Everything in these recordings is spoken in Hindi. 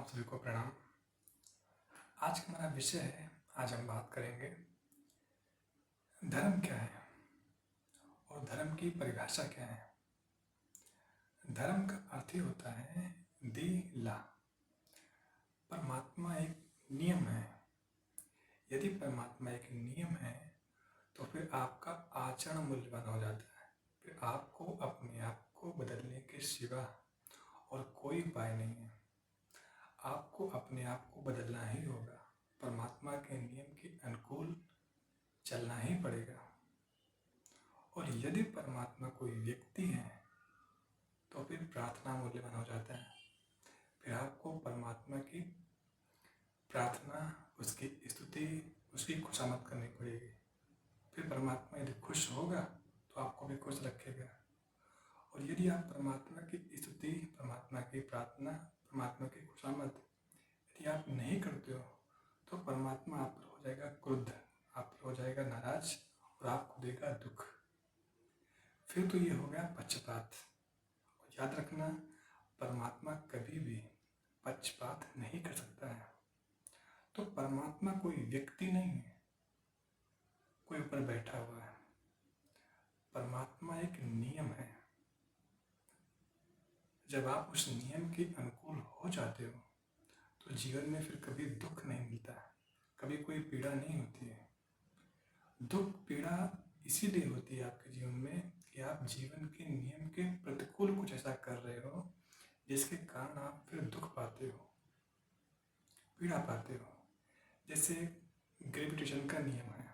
आप सभी को प्रणाम। आज का हमारा विषय है, आज हम बात करेंगे धर्म क्या है और धर्म की परिभाषा क्या है। धर्म का अर्थ ही होता है दी ला। परमात्मा एक नियम है। यदि परमात्मा एक नियम है तो फिर आपका आचरण मूल्यवान हो जाता है। फिर आपको अपने आप को बदलने के सिवा और कोई उपाय नहीं है। आपको अपने आप को बदलना ही होगा। परमात्मा के नियम के अनुकूल चलना ही पड़ेगा। और यदि परमात्मा कोई व्यक्ति है तो फिर प्रार्थना मूल्यवान हो जाता है। फिर आपको परमात्मा की प्रार्थना, उसकी स्तुति, उसकी खुशामद करनी पड़ेगी। फिर परमात्मा यदि खुश होगा तो आपको भी खुश रखेगा। और यदि आप परमात्मा की स्तुति, परमात्मा की प्रार्थना, परमात्मा की खुशामद यदि आप नहीं करते हो तो परमात्मा आप पर हो जाएगा क्रुद्ध, आप पर हो जाएगा नाराज और आपको देगा दुख। फिर तो ये हो गया पक्षपात। और याद रखना, परमात्मा कभी भी पक्षपात नहीं कर सकता है। तो परमात्मा कोई व्यक्ति नहीं है, कोई ऊपर बैठा हुआ है। परमात्मा एक नियम है। जब आप उस नियम के अनुकूल हो जाते हो तो जीवन में फिर कभी दुख नहीं मिलता, कभी कोई पीड़ा नहीं होती है। दुख पीड़ा इसीलिए होती है आपके जीवन में कि आप जीवन के नियम के प्रतिकूल कुछ ऐसा कर रहे हो जिसके कारण आप फिर दुख पाते हो, पीड़ा पाते हो। जैसे ग्रेविटेशन का नियम है,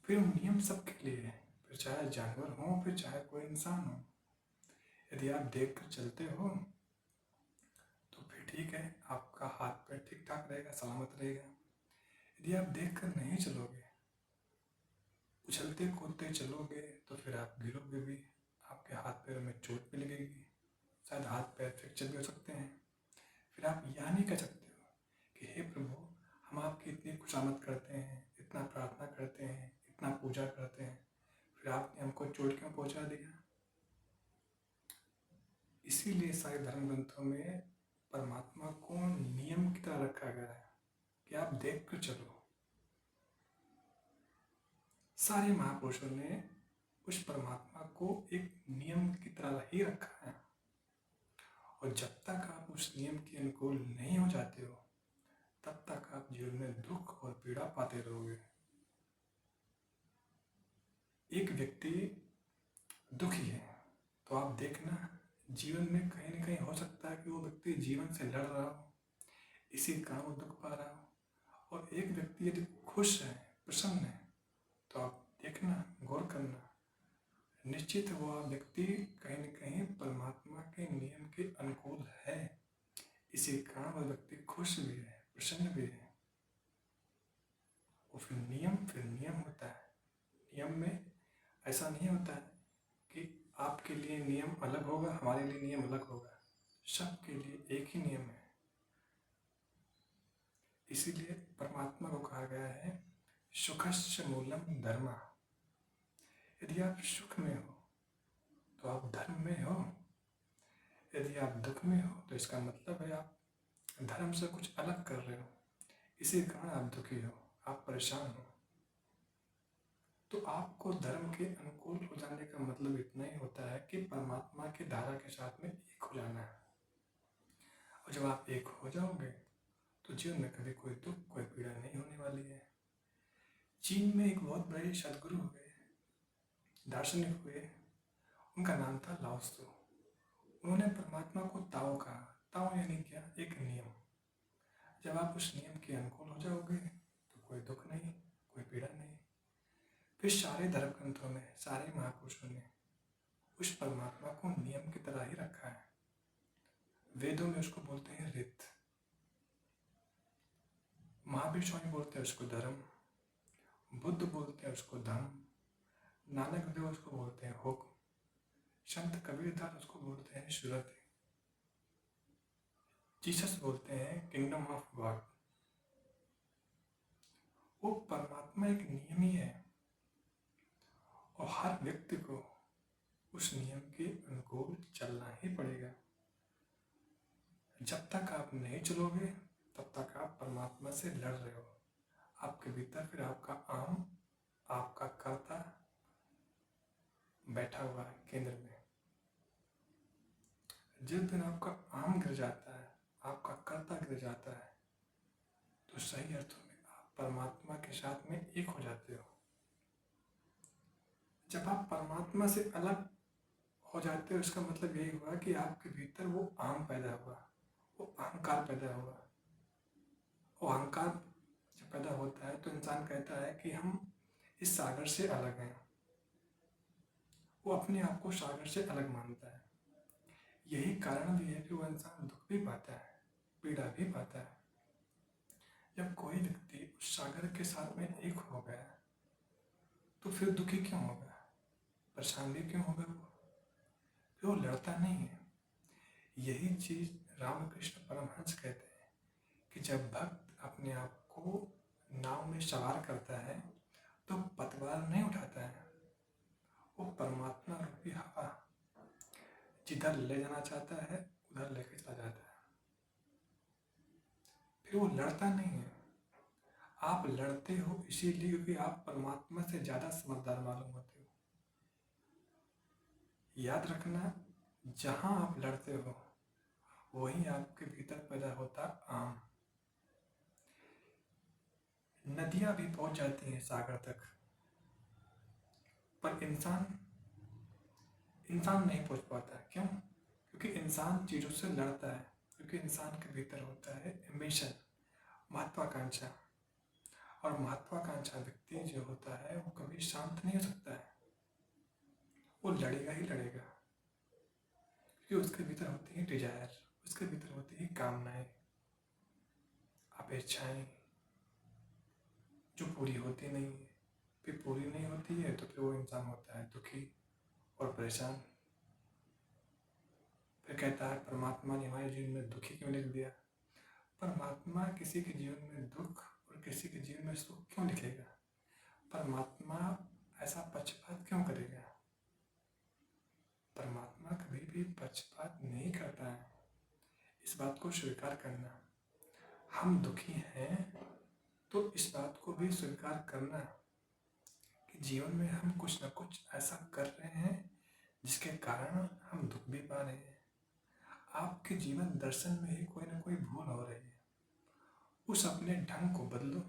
फिर नियम सबके लिए है, फिर चाहे जानवर हो फिर चाहे कोई इंसान हो। यदि आप देख कर चलते हो तो फिर ठीक है, आपका हाथ पैर ठीक ठाक रहेगा, सलामत रहेगा। यदि आप देख कर नहीं चलोगे, उछलते कूदते चलोगे तो फिर आप गिरोगे भी, आपके हाथ पैरों में चोट भी लगेगी, शायद हाथ पैर फ्रैक्चर भी हो सकते हैं। फिर आप यह नहीं कह सकते हो कि हे प्रभु, हम आपकी इतनी खुशामद करते हैं, इतना प्रार्थना करते हैं, इतना पूजा करते हैं, फिर आपने हमको चोट क्यों पहुंचा दिया। इसीलिए सारे धर्म ग्रंथों में परमात्मा को नियम की तरह रखा गया है कि आप देख कर चलो। सारे महापुरुषों ने उस परमात्मा को एक नियम की तरह ही रखा है। और जब तक आप उस नियम के अनुकूल नहीं हो जाते हो तब तक आप जीवन में दुख और पीड़ा पाते रहोगे। एक व्यक्ति दुखी है तो आप देखना, जीवन में कहीं ना कहीं हो सकता है कि वो व्यक्ति जीवन से लड़ रहा हो, इसी कारण वो दुख पा रहा हो। और एक व्यक्ति यदि खुश है, प्रसन्न है, तो आप देखना, गौर करना, निश्चित वो व्यक्ति कहीं न कहीं परमात्मा के नियम के अनुकूल है। इसी कारण वह व्यक्ति खुश भी है, प्रसन्न भी है। और फिर नियम होता है। नियम में ऐसा नहीं होता है कि आपके लिए नियम अलग होगा, हमारे लिए नियम अलग होगा। सबके लिए एक ही नियम है। इसीलिए परमात्मा को कहा गया है सुखस्य मूलम धर्म। यदि आप सुख में हो तो आप धर्म में हो, यदि आप दुख में हो तो इसका मतलब है आप धर्म से कुछ अलग कर रहे हो, इसी कारण आप दुखी हो, आप परेशान हो। तो आपको धर्म के अनुकूल हो जाने का मतलब इतना ही होता है कि परमात्मा की धारा के साथ में एक हो जाना है। और जब आप एक हो जाओगे तो जीवन में कभी कोई दुख, कोई पीड़ा नहीं होने वाली है। चीन में एक बहुत बड़े सदगुरु हुए, दार्शनिक हुए, उनका नाम था लाओ त्सु। उन्होंने परमात्मा को ताओ कहा। ताओ यानी क्या? एक नियम। जब आप उस नियम के अनुकूल हो जाओगे तो कोई दुख नहीं, कोई पीड़ा नहीं। फिर सारे धर्म ग्रंथों में, सारे महापुरुषों ने उस परमात्मा को नियम की तरह ही रखा है। वेदों में उसको बोलते हैं रित, महावीर स्वामी बोलते हैं उसको धर्म, बुद्ध बोलते हैं उसको धर्म, नानक देव उसको बोलते हैं हुक्म, संत कबीरदास उसको बोलते हैं सुरति, जीसस बोलते हैं किंगडम ऑफ गॉड। वो परमात्मा एक नियम ही है और हर व्यक्ति को उस नियम के अनुकूल चलना ही पड़ेगा। जब तक आप नहीं चलोगे तब तक आप परमात्मा से लड़ रहे हो। आपके भीतर फिर आपका आम, आपका कर्ता बैठा हुआ है केंद्र में। जिस दिन आपका आम गिर जाता है, आपका कर्ता गिर जाता है, तो सही अर्थों में आप परमात्मा के साथ में एक हो जाते हो। जब आप परमात्मा से अलग हो जाते हो, इसका मतलब यही हुआ कि आपके भीतर वो आम पैदा हुआ, वो अहंकार पैदा हुआ। वो अहंकार जब पैदा होता है तो इंसान कहता है कि हम इस सागर से अलग हैं। वो अपने आप को सागर से अलग मानता है। यही कारण भी है कि वो इंसान दुख भी पाता है, पीड़ा भी पाता है। जब कोई व्यक्ति उस सागर के साथ में एक हो गया तो फिर दुखी क्यों होगा, परेशान भी क्यों होगा? फिर वो लड़ता नहीं है। यही चीज रामकृष्ण परमहंस कहते हैं कि जब भक्त अपने आप को नाव में सवार करता है तो पतवार नहीं उठाता है, वो परमात्मा रूपी हवा जिधर ले जाना चाहता है उधर लेके चला जाता है। फिर वो लड़ता नहीं है। आप लड़ते हो इसीलिए क्योंकि आप परमात्मा से ज्यादा समझदार मालूम होते हो। याद रखना, जहां आप लड़ते हो वहीं आपके भीतर पैदा होता आम। नदियां भी पहुंच जाती हैं सागर तक, पर इंसान नहीं पहुंच पाता। क्यों? क्योंकि इंसान चीजों से लड़ता है, क्योंकि इंसान के भीतर होता है एम्बिशन, महत्वाकांक्षा। और महत्वाकांक्षा व्यक्ति जो होता है वो कभी शांत नहीं हो सकता है, वो लड़ेगा ही लड़ेगा। क्योंकि उसके भीतर होती है डिजायर, उसके भीतर होती है कामनाएं, अपेक्षाएं जो पूरी होती नहीं है। फिर पूरी नहीं होती है तो फिर वो इंसान होता है दुखी और परेशान। फिर कहता है परमात्मा ने हमारे जीवन में दुखी क्यों लिख दिया? परमात्मा किसी के जीवन में दुख और किसी के जीवन में सुख क्यों लिखेगा? परमात्मा ऐसा पक्षपात क्यों करेगा? परमात्मा कभी भी पक्षपात नहीं करता है। इस बात को स्वीकार करना। हम दुखी हैं तो इस बात को भी स्वीकार करना कि जीवन में हम कुछ न कुछ ऐसा कर रहे हैं जिसके कारण हम दुख भी पा रहे हैं। आपके जीवन दर्शन में ही कोई ना कोई भूल हो रही है। उस अपने ढंग को बदलो।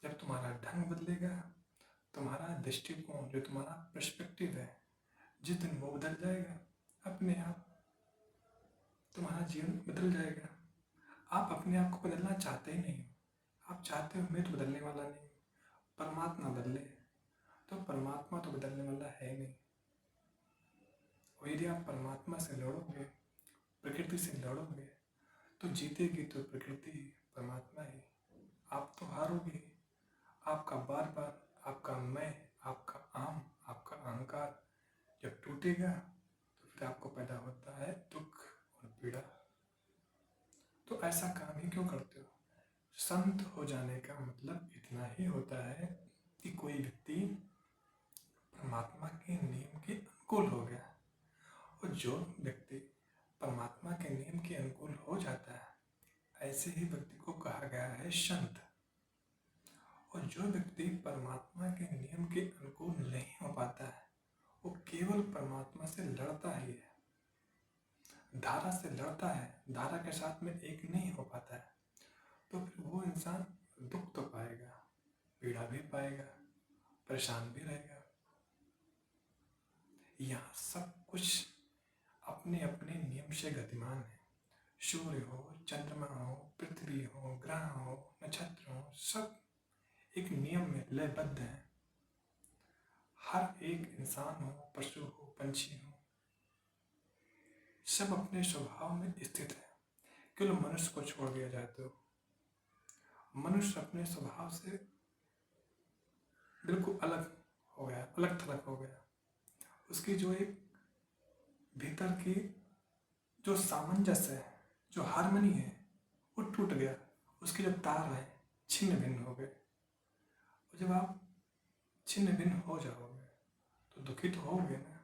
जब तुम्हारा ढंग बदलेगा, तुम्हारा दृष्टिकोण, जो तुम्हारा पर्सपेक्टिव है, जिस दिन वो बदल जाएगा, अपने आप तुम्हारा जीवन बदल जाएगा। आप अपने आप को बदलना चाहते ही नहीं हो। आप चाहते हो मैं तो बदलने वाला नहीं हूँ, परमात्मा बदले। तो परमात्मा तो बदलने वाला है नहीं। और यदि आप परमात्मा से लड़ोगे, प्रकृति से लड़ोगे, तो जीतेगी तो प्रकृति ही, परमात्मा ही। आप तो हारोगे। आपका बार बार आपका मैं, आपका आम, आपका अहंकार जब टूटेगा तो फिर आपको पैदा होता है दुख और पीड़ा। तो ऐसा काम ही क्यों करते हो? संत हो जाने का मतलब इतना ही होता है कि कोई व्यक्ति परमात्मा के नियम के अनुकूल हो गया। और जो व्यक्ति परमात्मा के नियम के अनुकूल हो जाता है, ऐसे ही व्यक्ति को कहा गया है संत। और जो व्यक्ति परमात्मा के नियम के अनुकूल नहीं हो पाता है, वो केवल परमात्मा से लड़ता ही है, धारा से लड़ता है, धारा के साथ में एक नहीं हो पाता है, तो फिर वो इंसान दुख तो पाएगा, पीड़ा भी पाएगा, परेशान भी रहेगा। यहाँ सब कुछ अपने अपने नियम से गतिमान है। सूर्य हो, चंद्रमा हो, पृथ्वी हो, ग्रह हो, नक्षत्र हो, सब एक नियम में लयबद्ध है। हर एक इंसान हो, पशु हो, पंछी हो, सब अपने स्वभाव में स्थित है। केवल मनुष्य को छोड़ दिया जाए तो मनुष्य अपने स्वभाव से बिल्कुल अलग हो गया, अलग थलग हो गया। उसकी जो एक भीतर की जो सामंजस्य है, जो हारमोनी है, वो टूट गया। उसके जो तार हैं छिन्न भिन्न हो गए। और जब आप छिन्न भिन्न हो जाओगे तो दुखी तो होगे ना,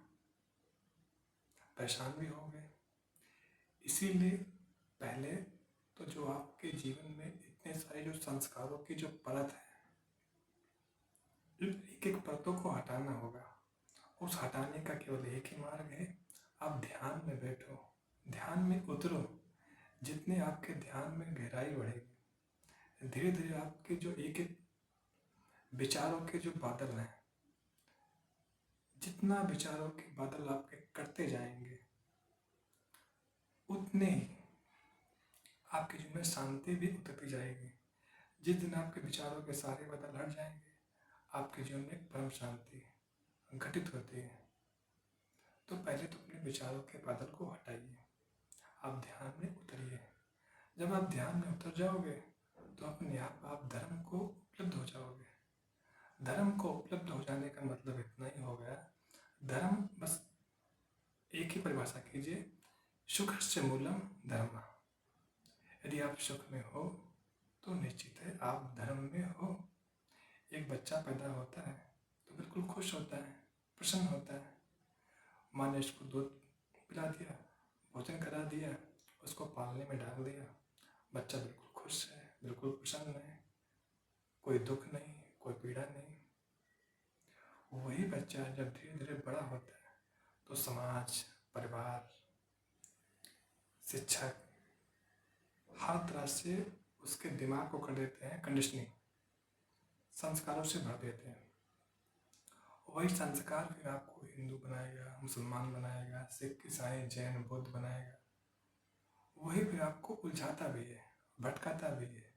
परेशान भी होगे। इसीलिए पहले तो जो आपके जीवन में इतने सारे जो संस्कारों की जो परत है, एक एक परतों को हटाना होगा। उस हटाने का केवल एक ही मार्ग है, आप ध्यान में बैठो, ध्यान में उतरो। जितने आपके ध्यान में गहराई बढ़ेगी, धीरे धीरे आपके जो एक एक विचारों के जो बादल हैं, जितना विचारों के बादल आपके कटते जाएंगे, उतने ही आपके जीवन में शांति भी उतरती जाएगी। जिस दिन आपके विचारों के सारे बादल हट जाएंगे, आपके जीवन में एक परम शांति घटित होती है। तो पहले तो अपने विचारों के बादल को हटाइए, आप ध्यान में उतरिए। जब आप ध्यान में उतर जाओगे तो अपने आप धर्म को उपलब्ध हो जाओगे। धर्म को उपलब्ध हो जाने का मतलब इतना ही हो गया, धर्म बस एक ही परिभाषा कीजिए, सुखस्य मूलम धर्म। यदि आप सुख में हो तो निश्चित है आप धर्म में हो। एक बच्चा पैदा होता है तो बिल्कुल खुश होता है, प्रसन्न होता है। माँ ने उसको दूध पिला दिया, भोजन करा दिया, उसको पालने में डाल दिया, बच्चा बिल्कुल खुश है, बिल्कुल प्रसन्न है, कोई दुख नहीं, कोई पीड़ा नहीं। वही बच्चा जब धीरे धीरे बड़ा होता है तो समाज, परिवार, शिक्षक हर तरह से उसके दिमाग को कर देते हैं कंडीशनिंग, संस्कारों से भर देते हैं। वही संस्कार फिर आपको हिंदू बनाएगा, मुसलमान बनाएगा, सिख, ईसाई, जैन, बुद्ध बनाएगा। वही फिर आपको उलझाता भी है, भटकाता भी है,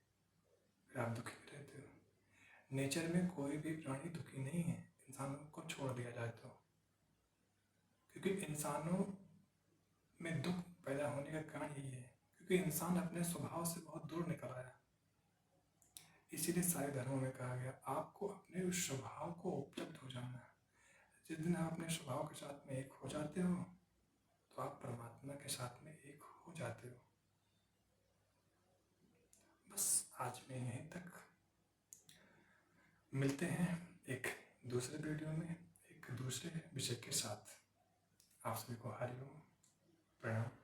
फिर आप दुखी भी रहते हो। नेचर में कोई भी प्राणी दुखी नहीं है, इंसानों को छोड़ दिया जाए तो, क्योंकि इंसानों में दुख पैदा होने का कारण यही है, क्योंकि इंसान अपने स्वभाव से बहुत दूर निकल आया। इसीलिए सारे धर्मों में कहा गया आपको अपने उस स्वभाव को उपलब्ध हो जाना है। जिस दिन आप अपने स्वभाव के साथ में एक हो जाते हो तो आप परमात्मा के साथ में एक हो जाते हो। बस आज में यहीं तक, मिलते हैं एक दूसरे वीडियो में एक दूसरे विषय के साथ। आप सभी को हरि ओम, प्रणाम।